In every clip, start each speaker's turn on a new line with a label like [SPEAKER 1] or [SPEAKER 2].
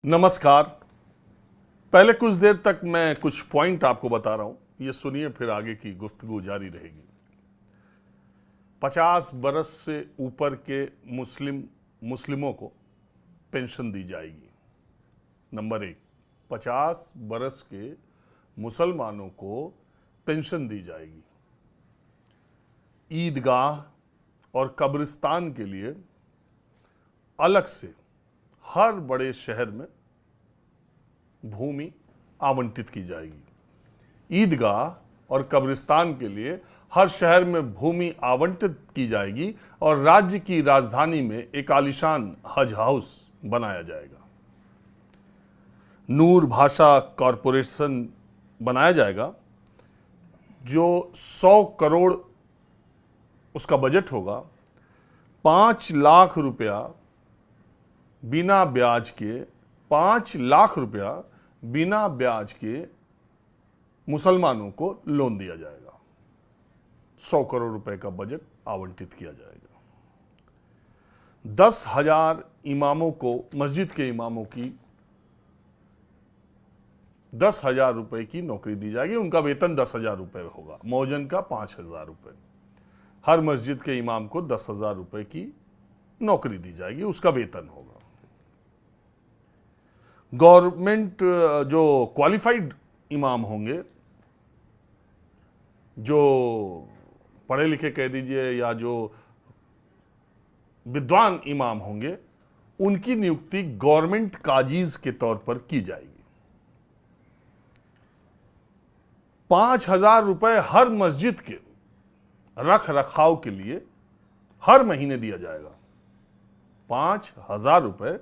[SPEAKER 1] नमस्कार। पहले कुछ देर तक मैं कुछ पॉइंट आपको बता रहा हूं, ये सुनिए, फिर आगे की गुफ्तगू जारी रहेगी। 50 बरस से ऊपर के मुस्लिमों को पेंशन दी जाएगी। नंबर एक, 50 बरस के मुसलमानों को पेंशन दी जाएगी। ईदगाह और कब्रिस्तान के लिए अलग से हर बड़े शहर में भूमि आवंटित की जाएगी। ईदगाह और कब्रिस्तान के लिए हर शहर में भूमि आवंटित की जाएगी और राज्य की राजधानी में एक आलीशान हज हाउस बनाया जाएगा। नूर भाषा कॉरपोरेशन बनाया जाएगा जो 100 करोड़ उसका बजट होगा। 5 लाख रुपया बिना ब्याज के 5 लाख रुपया बिना ब्याज के मुसलमानों को लोन दिया जाएगा। 100 करोड़ रुपए का बजट आवंटित किया जाएगा। 10,000 इमामों को, मस्जिद के इमामों की 10,000 रुपए की नौकरी दी जाएगी। उनका वेतन 10,000 रुपए होगा, मौजन का 5,000 रुपए। हर मस्जिद के इमाम को 10,000 रुपए की नौकरी दी जाएगी, उसका वेतन होगा। गवर्नमेंट जो क्वालिफाइड इमाम होंगे, जो पढ़े लिखे कह दीजिए या जो विद्वान इमाम होंगे, उनकी नियुक्ति गवर्नमेंट काजीज के तौर पर की जाएगी। 5,000 रुपए हर मस्जिद के रख रखाव के लिए हर महीने दिया जाएगा। 5,000 रुपए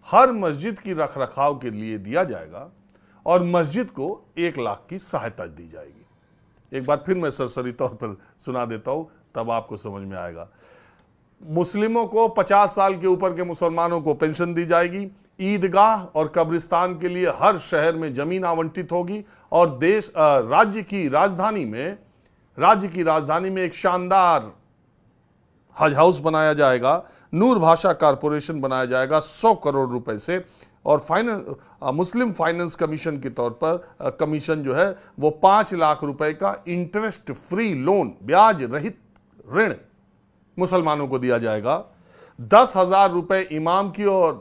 [SPEAKER 1] हर मस्जिद की रख रखाव के लिए दिया जाएगा और मस्जिद को 1 लाख की सहायता दी जाएगी। एक बार फिर मैं सरसरी तौर पर सुना देता हूं, तब आपको समझ में आएगा। मुस्लिमों को, 50 साल के ऊपर के मुसलमानों को पेंशन दी जाएगी। ईदगाह और कब्रिस्तान के लिए हर शहर में जमीन आवंटित होगी और राज्य की राजधानी में एक शानदार हज हाउस बनाया जाएगा। नूर भाषा कॉरपोरेशन बनाया जाएगा 100 करोड़ रुपए से और मुस्लिम फाइनेंस कमीशन के तौर पर कमीशन जो है वो 5 लाख रुपए का इंटरेस्ट फ्री लोन, ब्याज रहित ऋण मुसलमानों को दिया जाएगा। 10,000 रुपए इमाम की और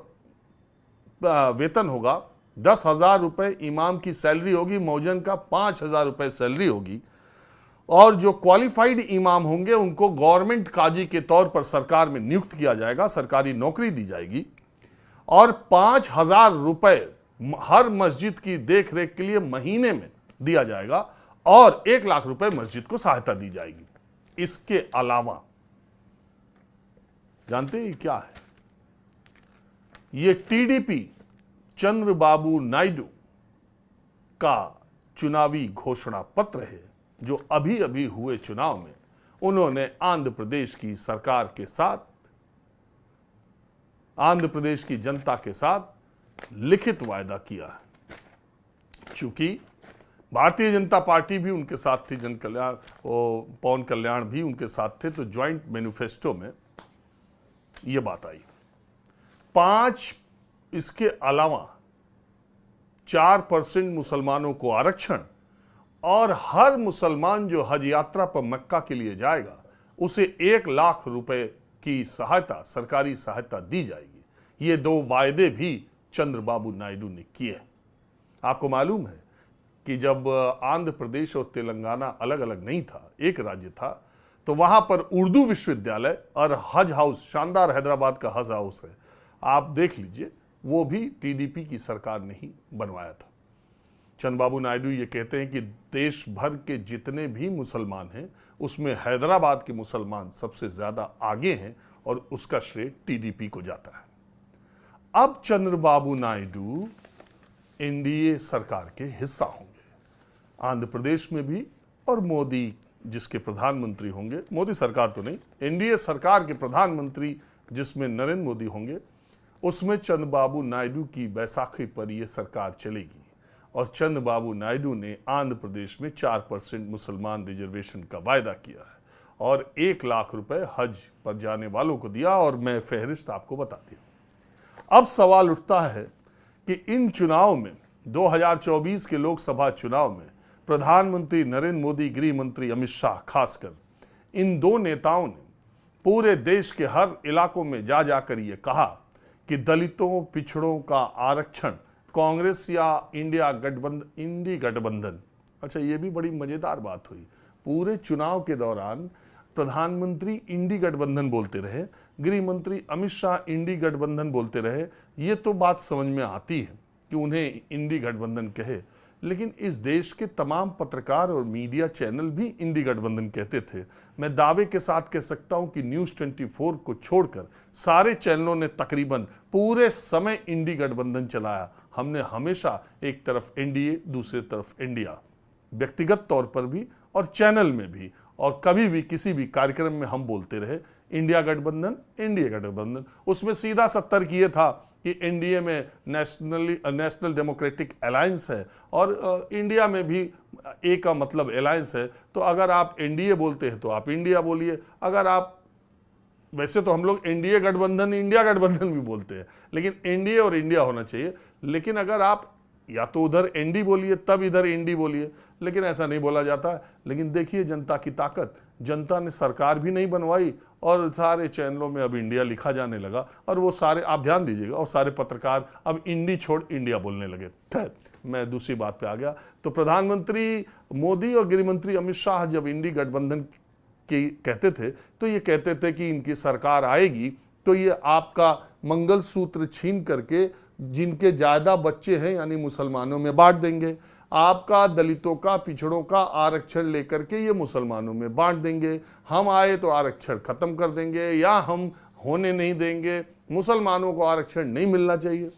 [SPEAKER 1] वेतन होगा। 10,000 रुपए इमाम की सैलरी होगी, मौजन का 5,000 रुपए सैलरी होगी। और जो क्वालिफाइड इमाम होंगे उनको गवर्नमेंट काजी के तौर पर सरकार में नियुक्त किया जाएगा, सरकारी नौकरी दी जाएगी और 5,000 रुपए हर मस्जिद की देख रेख के लिए महीने में दिया जाएगा और 1 लाख रुपए मस्जिद को सहायता दी जाएगी। इसके अलावा जानते हैं क्या है? ये टीडीपी चंद्रबाबू नायडू का चुनावी घोषणा पत्र है जो अभी अभी हुए चुनाव में उन्होंने आंध्र प्रदेश की सरकार के साथ, आंध्र प्रदेश की जनता के साथ लिखित वायदा किया है। चूंकि भारतीय जनता पार्टी भी उनके साथ थी, जन कल्याण, पवन कल्याण भी उनके साथ थे, तो ज्वाइंट मैनिफेस्टो में यह बात आई। 5, इसके अलावा 4% मुसलमानों को आरक्षण और हर मुसलमान जो हज यात्रा पर मक्का के लिए जाएगा उसे 1 लाख रुपए की सहायता, सरकारी सहायता दी जाएगी। ये 2 वायदे भी चंद्रबाबू नायडू ने किए। आपको मालूम है कि जब आंध्र प्रदेश और तेलंगाना अलग अलग नहीं था, एक राज्य था, तो वहां पर उर्दू विश्वविद्यालय और हज हाउस, शानदार हैदराबाद का हज हाउस है, आप देख लीजिए, वो भी टीडीपी की सरकार ने ही बनवाया था। चंद्रबाबू नायडू ये कहते हैं कि देश भर के जितने भी मुसलमान हैं उसमें हैदराबाद के मुसलमान सबसे ज्यादा आगे हैं और उसका श्रेय टीडीपी को जाता है। अब चंद्रबाबू नायडू एनडीए सरकार के हिस्सा होंगे, आंध्र प्रदेश में भी, और मोदी जिसके प्रधानमंत्री होंगे, मोदी सरकार तो नहीं, एनडीए सरकार के प्रधानमंत्री जिसमें नरेंद्र मोदी होंगे, उसमें चंद्रबाबू नायडू की बैसाखी पर यह सरकार चलेगी। और चंद्रबाबू नायडू ने आंध्र प्रदेश में 4% मुसलमान रिजर्वेशन का वायदा किया है और 1 लाख रुपए हज पर जाने वालों को दिया, और मैं फहरिस्त आपको बता दी। अब सवाल उठता है कि इन चुनाव में 2024 के लोकसभा चुनाव में प्रधानमंत्री नरेंद्र मोदी, गृह मंत्री अमित शाह, खासकर इन दो नेताओं ने पूरे देश के हर इलाकों में जा जाकर ये कहा कि दलितों, पिछड़ों का आरक्षण कांग्रेस या इंडी गठबंधन, अच्छा ये भी बड़ी मजेदार बात हुई, पूरे चुनाव के दौरान प्रधानमंत्री इंडी गठबंधन बोलते रहे, गृह मंत्री अमित शाह इंडी गठबंधन बोलते रहे। ये तो बात समझ में आती है कि उन्हें इंडी गठबंधन कहे, लेकिन इस देश के तमाम पत्रकार और मीडिया चैनल भी इंडी गठबंधन कहते थे। मैं दावे के साथ कह सकता हूं कि न्यूज़ 24 को छोड़कर सारे चैनलों ने तकरीबन पूरे समय इंडी गठबंधन चलाया। हमने हमेशा एक तरफ एनडीए, दूसरी तरफ इंडिया, व्यक्तिगत तौर पर भी और चैनल में भी, और कभी भी किसी भी कार्यक्रम में हम बोलते रहे इंडिया गठबंधन, इंडिया गठबंधन। उसमें सीधा सा तर्क ये था कि एनडीए में नेशनल डेमोक्रेटिक अलायंस है और इंडिया में भी ए का मतलब अलायंस है, तो अगर आप एनडीए बोलते हैं तो आप इंडिया बोलिए, अगर आप, वैसे तो हम लोग एनडीए गठबंधन, इंडिया गठबंधन भी बोलते हैं, लेकिन एनडीए और इंडिया होना चाहिए। लेकिन अगर आप या तो उधर एनडी बोलिए तब इधर इंडी बोलिए, लेकिन ऐसा नहीं बोला जाता। लेकिन देखिए जनता की ताकत, जनता ने सरकार भी नहीं बनवाई और सारे चैनलों में अब इंडिया लिखा जाने लगा, और वो सारे, आप ध्यान दीजिएगा, और सारे पत्रकार अब इंडी छोड़ इंडिया बोलने लगे। मैं दूसरी बात पे आ गया। तो प्रधानमंत्री मोदी और गृह मंत्री अमित शाह जब इंडी गठबंधन की कहते थे तो ये कहते थे कि इनकी सरकार आएगी तो ये आपका मंगलसूत्र छीन करके जिनके ज्यादा बच्चे हैं यानी मुसलमानों में बांट देंगे, आपका दलितों का, पिछड़ों का आरक्षण लेकर के ये मुसलमानों में बांट देंगे, हम आए तो आरक्षण खत्म कर देंगे या हम होने नहीं देंगे, मुसलमानों को आरक्षण नहीं मिलना चाहिए।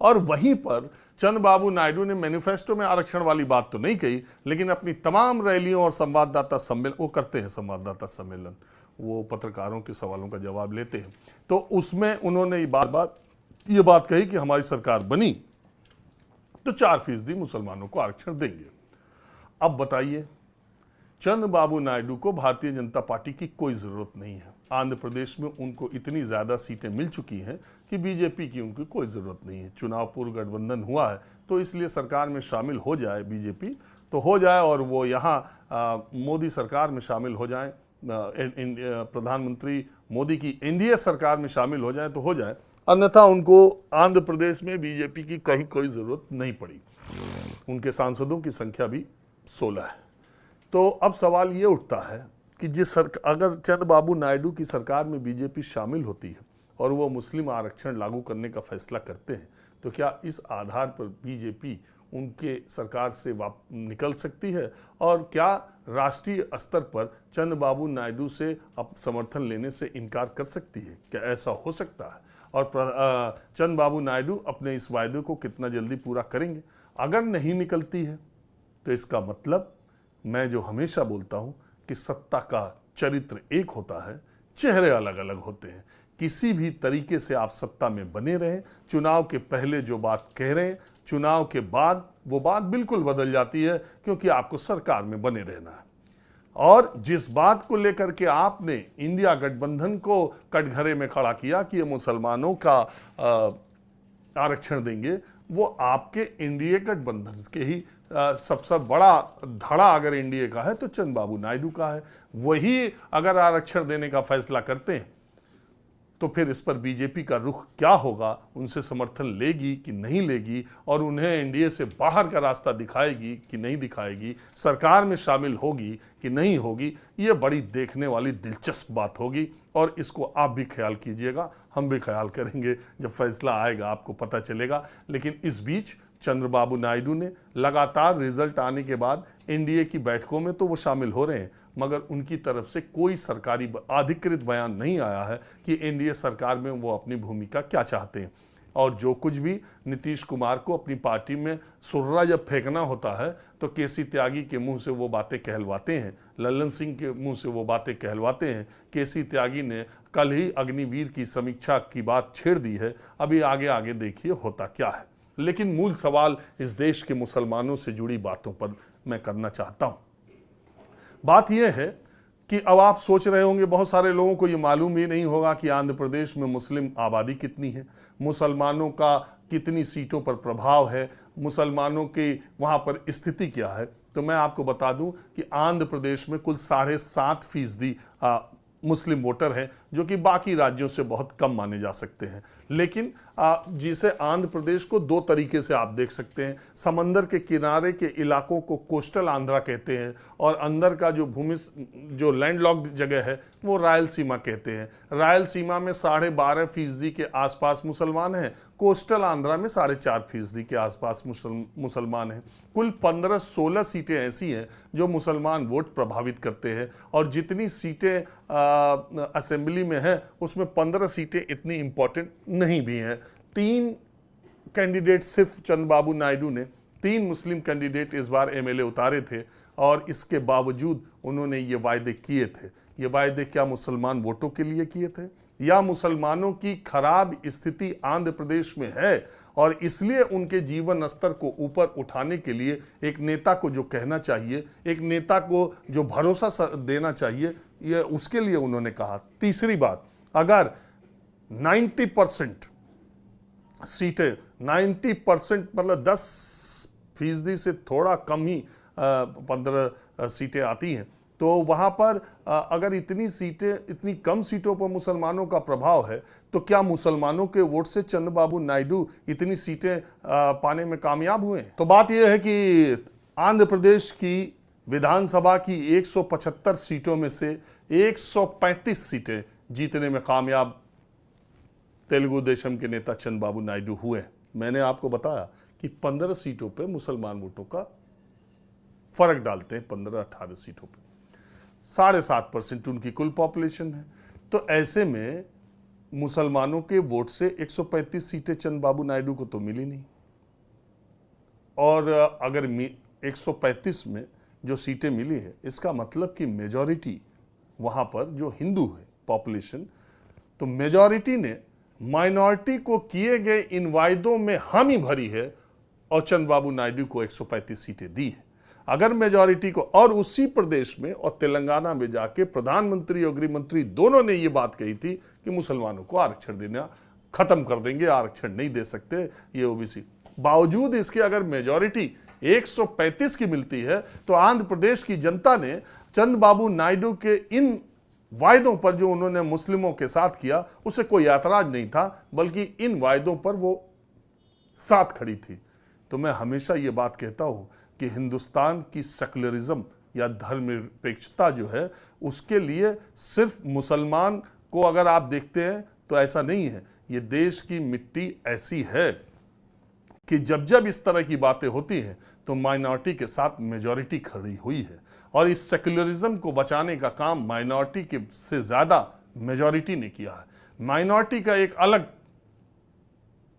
[SPEAKER 1] और वहीं पर चंद्रबाबू नायडू ने मैनिफेस्टो में आरक्षण वाली बात तो नहीं कही, लेकिन अपनी तमाम रैलियों और संवाददाता सम्मेलन, वो करते हैं संवाददाता सम्मेलन, वो पत्रकारों के सवालों का जवाब लेते हैं, तो उसमें उन्होंने बार बार ये बात कही कि हमारी सरकार बनी तो 4% मुसलमानों को आरक्षण देंगे। अब बताइए, चंद्रबाबू नायडू को भारतीय जनता पार्टी की कोई जरूरत नहीं है। आंध्र प्रदेश में उनको इतनी ज्यादा सीटें मिल चुकी हैं कि बीजेपी की उनकी कोई जरूरत नहीं है। चुनाव पूर्व गठबंधन हुआ है तो इसलिए सरकार में शामिल हो जाए बीजेपी तो हो जाए, और वो यहाँ मोदी सरकार में शामिल हो जाए, प्रधानमंत्री मोदी की एनडीए सरकार में शामिल हो जाए तो हो जाए, अन्यथा उनको आंध्र प्रदेश में बीजेपी की कहीं कोई जरूरत नहीं पड़ी। उनके सांसदों की संख्या भी 16 है। तो अब सवाल ये उठता है कि अगर चंद्रबाबू नायडू की सरकार में बीजेपी शामिल होती है और वो मुस्लिम आरक्षण लागू करने का फैसला करते हैं तो क्या इस आधार पर बीजेपी उनके सरकार से निकल सकती है, और क्या राष्ट्रीय स्तर पर चंद्रबाबू नायडू से समर्थन लेने से इनकार कर सकती है? क्या ऐसा हो सकता है? और चंद्रबाबू नायडू अपने इस वायदे को कितना जल्दी पूरा करेंगे? अगर नहीं निकलती है तो इसका मतलब, मैं जो हमेशा बोलता हूं कि सत्ता का चरित्र एक होता है, चेहरे अलग अलग होते हैं। किसी भी तरीके से आप सत्ता में बने रहें, चुनाव के पहले जो बात कह रहे हैं, चुनाव के बाद वो बात बिल्कुल बदल जाती है, क्योंकि आपको सरकार में बने रहना है। और जिस बात को लेकर के आपने इंडिया गठबंधन को कटघरे में खड़ा किया कि ये मुसलमानों का आरक्षण देंगे, वो आपके एनडीए गठबंधन के ही सबसे बड़ा धड़ा अगर एनडीए का है तो चंद्रबाबू नायडू का है। वही अगर आरक्षण देने का फैसला करते हैं तो फिर इस पर बीजेपी का रुख क्या होगा? उनसे समर्थन लेगी कि नहीं लेगी, और उन्हें एनडीए से बाहर का रास्ता दिखाएगी कि नहीं दिखाएगी, सरकार में शामिल होगी कि नहीं होगी? ये बड़ी देखने वाली दिलचस्प बात होगी, और इसको आप भी ख्याल कीजिएगा, हम भी ख्याल करेंगे। जब फैसला आएगा आपको पता चलेगा। लेकिन इस बीच चंद्रबाबू नायडू ने लगातार रिजल्ट आने के बाद एनडीए की बैठकों में तो वो शामिल हो रहे हैं, मगर उनकी तरफ से कोई सरकारी अधिकृत बयान नहीं आया है कि एनडीए सरकार में वो अपनी भूमिका क्या चाहते हैं। और जो कुछ भी नीतीश कुमार को अपनी पार्टी में सुर्रा जब फेंकना होता है तो केसी त्यागी के मुंह से वो बातें कहलवाते हैं, लल्लन सिंह के मुंह से वो बातें कहलवाते हैं। केसी त्यागी ने कल ही अग्निवीर की समीक्षा की बात छेड़ दी है। अभी आगे आगे देखिए होता क्या है। लेकिन मूल सवाल इस देश के मुसलमानों से जुड़ी बातों पर मैं करना चाहता हूं। बात यह है कि अब आप सोच रहे होंगे, बहुत सारे लोगों को ये मालूम ही नहीं होगा कि आंध्र प्रदेश में मुस्लिम आबादी कितनी है, मुसलमानों का कितनी सीटों पर प्रभाव है, मुसलमानों की वहाँ पर स्थिति क्या है। तो मैं आपको बता दूं कि आंध्र प्रदेश में कुल 7.5% मुस्लिम वोटर हैं, जो कि बाकी राज्यों से बहुत कम माने जा सकते हैं। लेकिन जिसे आंध्र प्रदेश को दो तरीके से आप देख सकते हैं। समंदर के किनारे के इलाकों को कोस्टल आंध्रा कहते हैं, और अंदर का जो लैंडलॉक्ड जगह है वो रायलसीमा कहते हैं। रायलसीमा में 12.5% के आसपास मुसलमान हैं, कोस्टल आंध्रा में 4.5% के आसपास मुसलमान हैं। कुल 15-16 सीटें ऐसी हैं जो मुसलमान वोट प्रभावित करते हैं, और जितनी सीटें असेंबली में हैं उसमें 15 सीटें इतनी इंपॉर्टेंट नहीं भी हैं। 3 कैंडिडेट, सिर्फ चंद्रबाबू नायडू ने 3 मुस्लिम कैंडिडेट इस बार एमएलए उतारे थे, और इसके बावजूद उन्होंने ये वायदे किए थे। ये वायदे क्या मुसलमान वोटों के लिए किए थे, या मुसलमानों की खराब स्थिति आंध्र प्रदेश में है और इसलिए उनके जीवन स्तर को ऊपर उठाने के लिए एक नेता को जो कहना चाहिए, एक नेता को जो भरोसा देना चाहिए, ये उसके लिए उन्होंने कहा। तीसरी बात, अगर 90% सीटें, 90% मतलब 10% से थोड़ा कम ही 15 सीटें आती हैं, तो वहाँ पर अगर इतनी कम सीटों पर मुसलमानों का प्रभाव है, तो क्या मुसलमानों के वोट से चंद्रबाबू नायडू इतनी सीटें पाने में कामयाब हुए? तो बात यह है कि आंध्र प्रदेश की विधानसभा की 175 सीटों में से 135 सीटें जीतने में कामयाब तेलुगु देशम के नेता चंद्रबाबू नायडू हुए। मैंने आपको बताया कि 15 सीटों पे मुसलमान वोटों का फर्क डालते हैं, 15-18 सीटों पे 7.5% उनकी कुल पॉपुलेशन है। तो ऐसे में मुसलमानों के वोट से 135 सीटें चंद्रबाबू नायडू को तो मिली नहीं, और अगर 135 में जो सीटें मिली है, इसका मतलब कि मेजॉरिटी वहां पर जो हिंदू है पॉपुलेशन, तो मेजॉरिटी ने माइनॉरिटी को किए गए इन वायदों में हामी भरी है और चंद्रबाबू नायडू को 135 सीटें दी है। अगर मेजॉरिटी को, और उसी प्रदेश में और तेलंगाना में जाके प्रधानमंत्री और गृह मंत्री दोनों ने ये बात कही थी कि मुसलमानों को आरक्षण देना खत्म कर देंगे, आरक्षण नहीं दे सकते ये ओबीसी। बावजूद इसके अगर मेजॉरिटी 135 की मिलती है, तो आंध्र प्रदेश की जनता ने चंद्रबाबू नायडू के इन वायदों पर जो उन्होंने मुस्लिमों के साथ किया, उसे कोई ऐतराज नहीं था, बल्कि इन वायदों पर वो साथ खड़ी थी। तो मैं हमेशा ये बात कहता हूं कि हिंदुस्तान की सेकुलरिज्म या धर्मनिरपेक्षता जो है, उसके लिए सिर्फ मुसलमान को अगर आप देखते हैं तो ऐसा नहीं है। ये देश की मिट्टी ऐसी है कि जब जब इस तरह की बातें होती हैं तो माइनॉरिटी के साथ मेजॉरिटी खड़ी हुई है, और इस सेकुलरिज्म को बचाने का काम माइनॉरिटी के से ज्यादा मेजॉरिटी ने किया है। माइनॉरिटी का एक अलग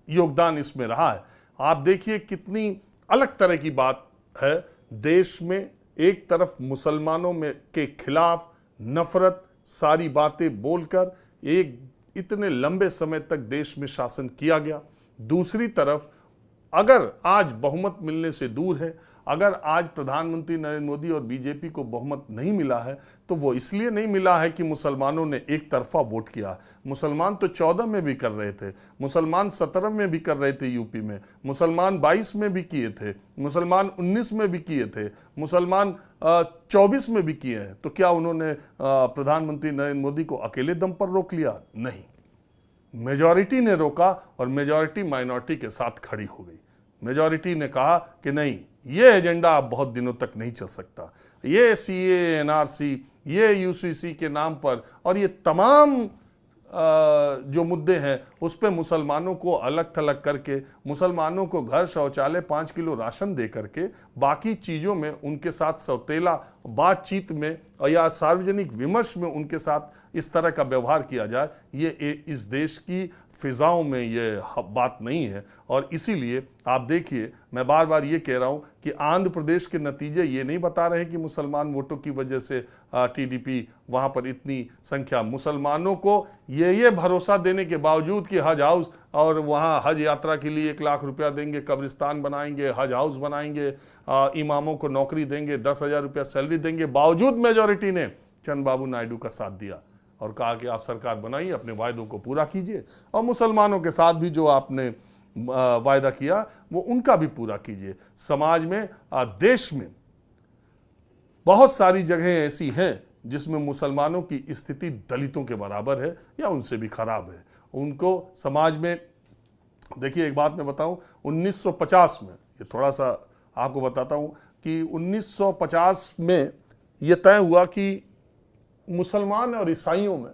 [SPEAKER 1] योगदान इसमें रहा है। आप देखिए कितनी अलग तरह की बात है। देश में एक तरफ मुसलमानों में के खिलाफ नफरत सारी बातें बोलकर एक इतने लंबे समय तक देश में शासन किया गया, दूसरी तरफ अगर आज बहुमत मिलने से दूर है, अगर आज प्रधानमंत्री नरेंद्र मोदी और बीजेपी को बहुमत नहीं मिला है, तो वो इसलिए नहीं मिला है कि मुसलमानों ने एक तरफा वोट किया। मुसलमान तो 14 में भी कर रहे थे, मुसलमान 17 में भी कर रहे थे यूपी में, मुसलमान 22 में भी किए थे, मुसलमान 19 में भी किए थे, मुसलमान 24 में भी किए हैं। तो क्या उन्होंने प्रधानमंत्री नरेंद्र मोदी को अकेले दम पर रोक लिया? नहीं, मेजॉरिटी ने रोका, और मेजॉरिटी माइनॉरिटी के साथ खड़ी हो गई। मेजॉरिटी ने कहा कि नहीं, ये एजेंडा अब बहुत दिनों तक नहीं चल सकता। ये सीए, एनआरसी, ये यूसीसी के नाम पर और ये तमाम जो मुद्दे हैं उस पे मुसलमानों को अलग थलग करके, मुसलमानों को घर, शौचालय, 5 किलो राशन दे करके, बाकी चीज़ों में उनके साथ सौतेला बातचीत में या सार्वजनिक विमर्श में उनके साथ इस तरह का व्यवहार किया जाए, ये इस देश की फिजाओं में ये बात नहीं है। और इसीलिए आप देखिए, मैं बार बार ये कह रहा हूँ कि आंध्र प्रदेश के नतीजे ये नहीं बता रहे कि मुसलमान वोटों की वजह से टीडीपी वहाँ पर इतनी संख्या, मुसलमानों को ये भरोसा देने के बावजूद कि हज हाउस और वहाँ हज यात्रा के लिए 1 लाख रुपया देंगे, कब्रिस्तान बनाएंगे, हज हाउस बनाएंगे, इमामों को नौकरी देंगे, 10,000 रुपया सैलरी देंगे, बावजूद मेजॉरिटी ने चंद्रबाबु नायडू का साथ दिया और कहा कि आप सरकार बनाइए, अपने वायदों को पूरा कीजिए और मुसलमानों के साथ भी जो आपने वायदा किया वो उनका भी पूरा कीजिए। समाज में, देश में बहुत सारी जगहें ऐसी हैं जिसमें मुसलमानों की स्थिति दलितों के बराबर है या उनसे भी खराब है। उनको समाज में, देखिए एक बात मैं बताऊं, 1950 में, ये थोड़ा सा आपको बताता हूं कि 1950 में ये तय हुआ कि मुसलमान और ईसाइयों में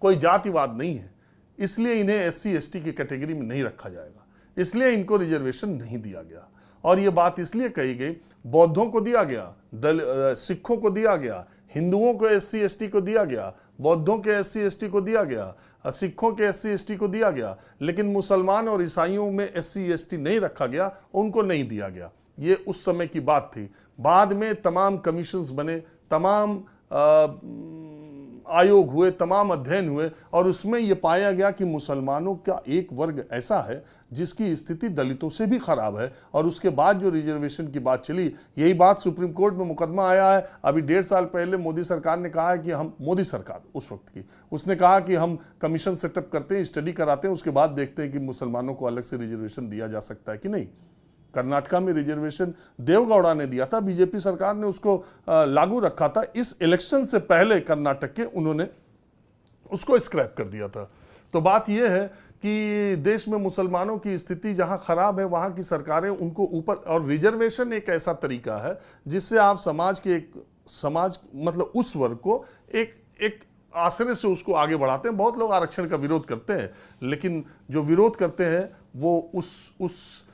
[SPEAKER 1] कोई जातिवाद नहीं है, इसलिए इन्हें एससी एसटी की कैटेगरी में नहीं रखा जाएगा, इसलिए इनको रिजर्वेशन नहीं दिया गया। और ये बात इसलिए कही गई, बौद्धों को दिया गया, सिखों को दिया गया, हिंदुओं को एससी एसटी को दिया गया, बौद्धों के एससी एसटी को दिया गया, सिखों के एससी एसटी को दिया गया, लेकिन मुसलमान और ईसाइयों में एससी एसटी नहीं रखा गया, उनको नहीं दिया गया। ये उस समय की बात थी। बाद में तमाम कमीशंस बने, तमाम आयोग हुए, तमाम अध्ययन हुए और उसमें यह पाया गया कि मुसलमानों का एक वर्ग ऐसा है जिसकी स्थिति दलितों से भी खराब है। और उसके बाद जो रिजर्वेशन की बात चली, यही बात सुप्रीम कोर्ट में मुकदमा आया है। अभी 1.5 साल पहले मोदी सरकार ने कहा है कि हम, मोदी सरकार उस वक्त की, उसने कहा कि हम कमीशन सेटअप करते हैं, स्टडी कराते हैं, उसके बाद देखते हैं कि मुसलमानों को अलग से रिजर्वेशन दिया जा सकता है कि नहीं। कर्नाटका में रिजर्वेशन देवगौड़ा ने दिया था, बीजेपी सरकार ने उसको लागू रखा था। इस इलेक्शन से पहले कर्नाटक के उन्होंने उसको स्क्रैप कर दिया था। तो बात यह है कि देश में मुसलमानों की स्थिति जहां खराब है वहां की सरकारें उनको ऊपर, और रिजर्वेशन एक ऐसा तरीका है जिससे आप समाज मतलब उस वर्ग को एक आश्रय से उसको आगे बढ़ाते हैं। बहुत लोग आरक्षण का विरोध करते हैं, लेकिन जो विरोध करते हैं वो उस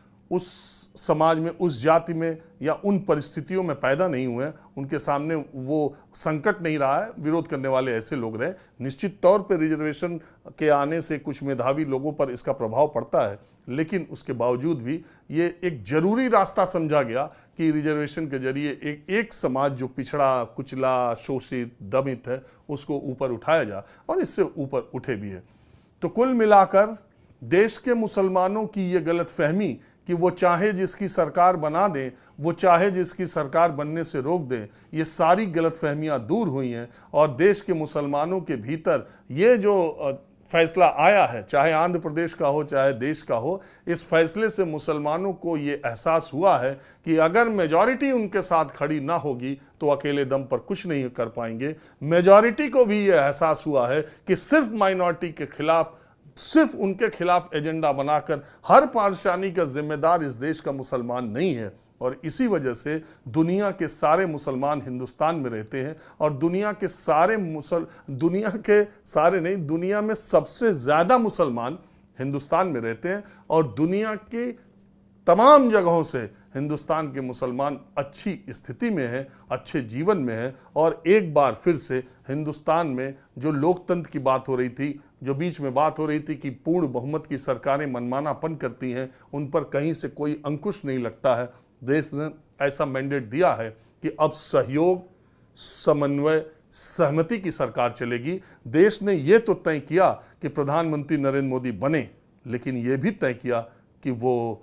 [SPEAKER 1] समाज में, उस जाति में या उन परिस्थितियों में पैदा नहीं हुए, उनके सामने वो संकट नहीं रहा है। विरोध करने वाले ऐसे लोग रहे। निश्चित तौर पर रिजर्वेशन के आने से कुछ मेधावी लोगों पर इसका प्रभाव पड़ता है, लेकिन उसके बावजूद भी ये एक जरूरी रास्ता समझा गया कि रिजर्वेशन के जरिए एक समाज जो पिछड़ा, कुचला, शोषित, दमित है, उसको ऊपर उठाया जा, और इससे ऊपर उठे भी है। तो कुल मिलाकर देश के मुसलमानों की ये गलतफहमी कि वो चाहे जिसकी सरकार बना दें, वो चाहे जिसकी सरकार बनने से रोक दें, ये सारी गलतफहमियां दूर हुई हैं। और देश के मुसलमानों के भीतर ये जो फैसला आया है, चाहे आंध्र प्रदेश का हो चाहे देश का हो, इस फैसले से मुसलमानों को ये एहसास हुआ है कि अगर मेजॉरिटी उनके साथ खड़ी ना होगी तो अकेले दम पर कुछ नहीं कर पाएंगे। मेजॉरिटी को भी ये एहसास हुआ है कि सिर्फ माइनॉरिटी के खिलाफ, सिर्फ उनके खिलाफ एजेंडा बनाकर हर परेशानी का जिम्मेदार इस देश का मुसलमान नहीं है। और इसी वजह से दुनिया के सारे मुसलमान हिंदुस्तान में रहते हैं, और दुनिया के सारे नहीं, दुनिया में सबसे ज़्यादा मुसलमान हिंदुस्तान में रहते हैं। और दुनिया की तमाम जगहों से हिंदुस्तान के मुसलमान अच्छी स्थिति में हैं, अच्छे जीवन में हैं। और एक बार फिर से हिंदुस्तान में जो लोकतंत्र की बात हो रही थी, जो बीच में बात हो रही थी कि पूर्ण बहुमत की सरकारें मनमानापन करती हैं, उन पर कहीं से कोई अंकुश नहीं लगता है। देश ने ऐसा मैंडेट दिया है कि अब सहयोग, समन्वय, सहमति की सरकार चलेगी। देश ने यह तो तय किया कि प्रधानमंत्री नरेंद्र मोदी बने, लेकिन यह भी तय किया कि वो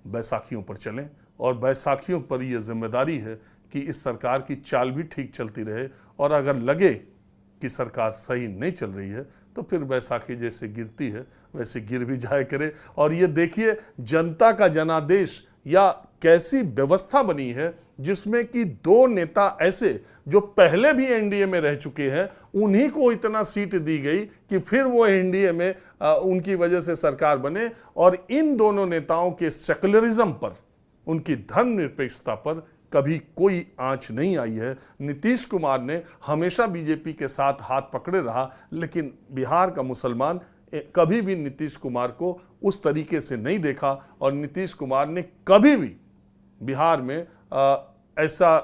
[SPEAKER 1] बैसाखियों पर चलें, और बैसाखियों पर यह जिम्मेदारी है कि इस सरकार की चाल भी ठीक चलती रहे। और अगर लगे कि सरकार सही नहीं चल रही है तो फिर बैसाखी जैसे गिरती है वैसे गिर भी जाया करे। और ये देखिए जनता का जनादेश या कैसी व्यवस्था बनी है जिसमें कि 2 नेता ऐसे जो पहले भी एनडीए में रह चुके हैं, उन्हीं को इतना सीट दी गई कि फिर वो एनडीए में उनकी वजह से सरकार बने। और इन दोनों नेताओं के सेकुलरिज्म पर, उनकी धर्मनिरपेक्षता पर कभी कोई आंच नहीं आई है। नीतीश कुमार ने हमेशा बीजेपी के साथ हाथ पकड़े रहा, लेकिन बिहार का मुसलमान कभी भी नीतीश कुमार को उस तरीके से नहीं देखा। और नीतीश कुमार ने कभी भी बिहार में ऐसा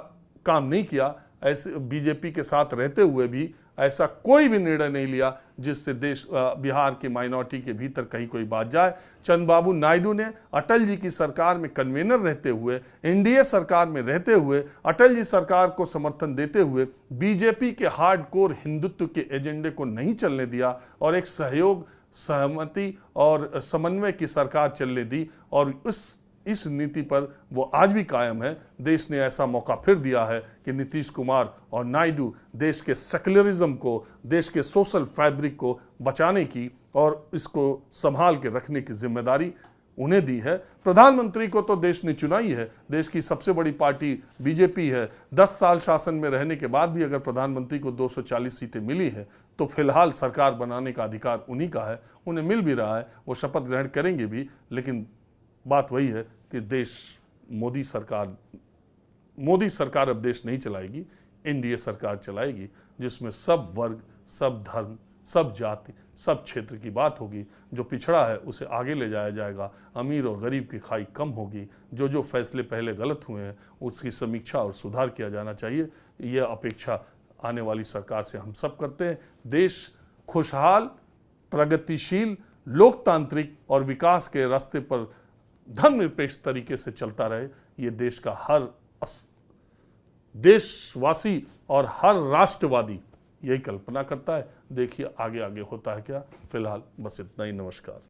[SPEAKER 1] काम नहीं किया, ऐसे बीजेपी के साथ रहते हुए भी ऐसा कोई भी निर्णय नहीं लिया जिससे बिहार की माइनॉरिटी के भीतर कहीं कोई बात जाए। चंद्रबाबू नायडू ने अटल जी की सरकार में कन्वेनर रहते हुए, एनडीए सरकार में रहते हुए, अटल जी सरकार को समर्थन देते हुए बीजेपी के हार्डकोर हिंदुत्व के एजेंडे को नहीं चलने दिया और एक सहयोग, सहमति और समन्वय की सरकार चलने दी। और इस नीति पर वो आज भी कायम है। देश ने ऐसा मौका फिर दिया है कि नीतीश कुमार और नायडू देश के सेक्युलरिज्म को, देश के सोशल फैब्रिक को बचाने की और इसको संभाल के रखने की जिम्मेदारी उन्हें दी है। प्रधानमंत्री को तो देश ने चुना ही है, देश की सबसे बड़ी पार्टी बीजेपी है। 10 साल शासन में रहने के बाद भी अगर प्रधानमंत्री को 240 सीटें मिली है तो फिलहाल सरकार बनाने का अधिकार उन्हीं का है, उन्हें मिल भी रहा है, वो शपथ ग्रहण करेंगे भी। लेकिन बात वही है कि देश मोदी सरकार अब देश नहीं चलाएगी, एनडीए सरकार चलाएगी, जिसमें सब वर्ग, सब धर्म, सब जाति, सब क्षेत्र की बात होगी। जो पिछड़ा है उसे आगे ले जाया जाएगा, अमीर और गरीब की खाई कम होगी। जो फैसले पहले गलत हुए हैं उसकी समीक्षा और सुधार किया जाना चाहिए। यह अपेक्षा आने वाली सरकार से हम सब करते हैं। देश खुशहाल, प्रगतिशील, लोकतांत्रिक और विकास के रास्ते पर धर्मनिरपेक्ष तरीके से चलता रहे, ये देश का हर देशवासी और हर राष्ट्रवादी यही कल्पना करता है। देखिए आगे आगे होता है क्या। फिलहाल बस इतना ही। नमस्कार।